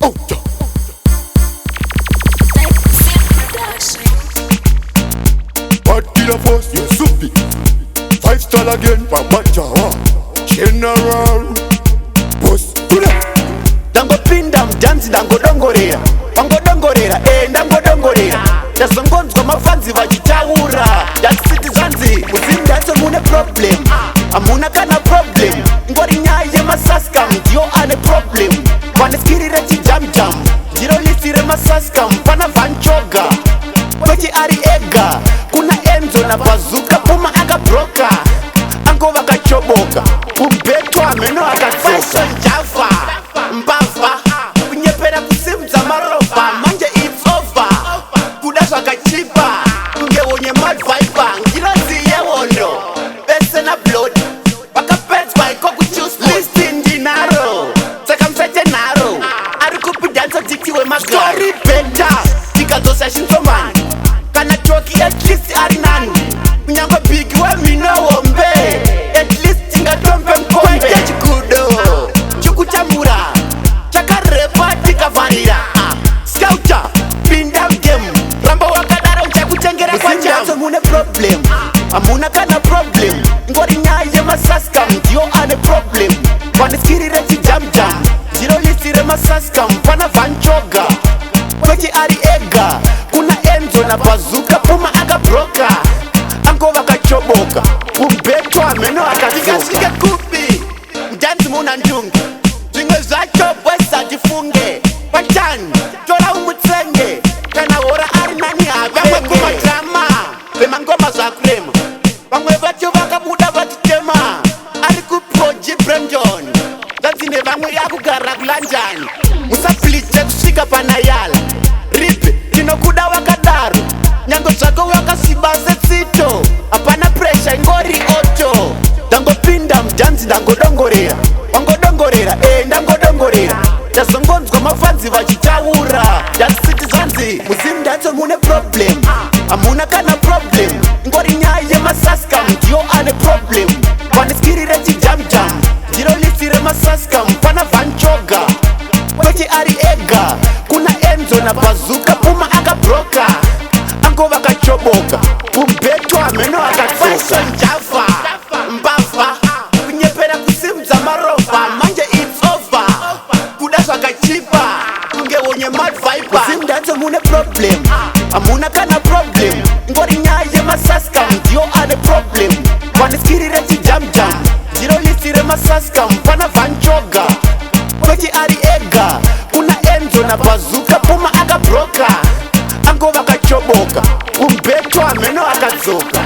Oh, yeah. Bad killer boss, you supi. 5-star again, Babajawa. General boss, kula. Dango pinda mjanzi, dango dongorera. Dango dongorera, dango dongorera. Ndazongonzwa mafanzi vachitaura. That citizens, musimdatso mune problem. Amuna kana problem. Ngori nyaye masaskam, ndiyo ane problem. Vaneskirire chijam-jam, ndiro lisire masaskam, pana vanchoga. Kwechi ari ega, kuna Enzo na Bazuka, puma akabroka. Ango vakachoboka, ubetwa meno akatsoka. Java, mbava, kunyepera kusimza marofa. Manje it's over, kuda zvakachipa. Kunge unye mad viper, ngilozi yewondo. Bese na blood, vakapedzwa iko kuchoose listing dinaro. Saka msete naro, ari kupidanza diktiwe magari. Story better, tikazosa shintomani. Kana choki at least ari nani. Kunyangwa bigi wa minowombe. At least tingatombe mkombe. Chikudo, chukuchamura. Chakarepa tikavarira. Scouter, pinda game. Ramba wakadara uchakutengera kwa jam. Musimdatso mune problem, amuna kana problem. Ngori nyaye masaskam, ndiyo ane problem. Vaneskirire chijam-jam, ndiro lisire masaskam, pana vanchoga. Kwechi ari ega, kuna Enzo na Bazuka, puma akabroka. Ango vakachoboka, ubetwa meno akasika kupi. Mjanzi muna njungi, zwimwe zvacho bwesa tifunge. Pachani, tora umutsenge. Kana hora ari nani hava. Vamwe kumadrama, vemangoma zvakurema. Vamwe vacho vakabuda vatitema. Ari kuproji Brandon, zvanzine vamwe yakugara kulanjani. Musapliche kusvika panayala. Ripe, tinokuda wakadaro. Nyango zvako wakasiba setsito. Hapana pressure, ingori auto. Ndangopinda mjanzi, ndangodongorera. Wangodongorera, ndangodongorera. Ndazongonzwa mafanzi vachitaura. That citizens, musimdatso mune problem, amuna kana problem. Ngori nyaye masaskam, ndiyo ane problem. Vaneskirire chijam-jam, ndiro lisire masaskam, pana vanchoga. Kwechi ari ega, kuna Enzo na Bazuka, puma akabroka. Ango vakachoboka, ubetwa meno akatsoka. Java, mbava, kunyepera kusimza marofa. Manje it's over, kuda zvakachipa. Kunge unye mad viper. Musimdatso mune problem, amuna kana problem. Ngori nyaye masaskam, ndiyo ane problem. Vaneskirire chijam-jam, ndiro lisire masaskam, pana vanchoga. Kwechi ari ega, kuna Enzo na Bazuka, puma akabroka. Ango vakachoboka, ubetwa meno akatsoka.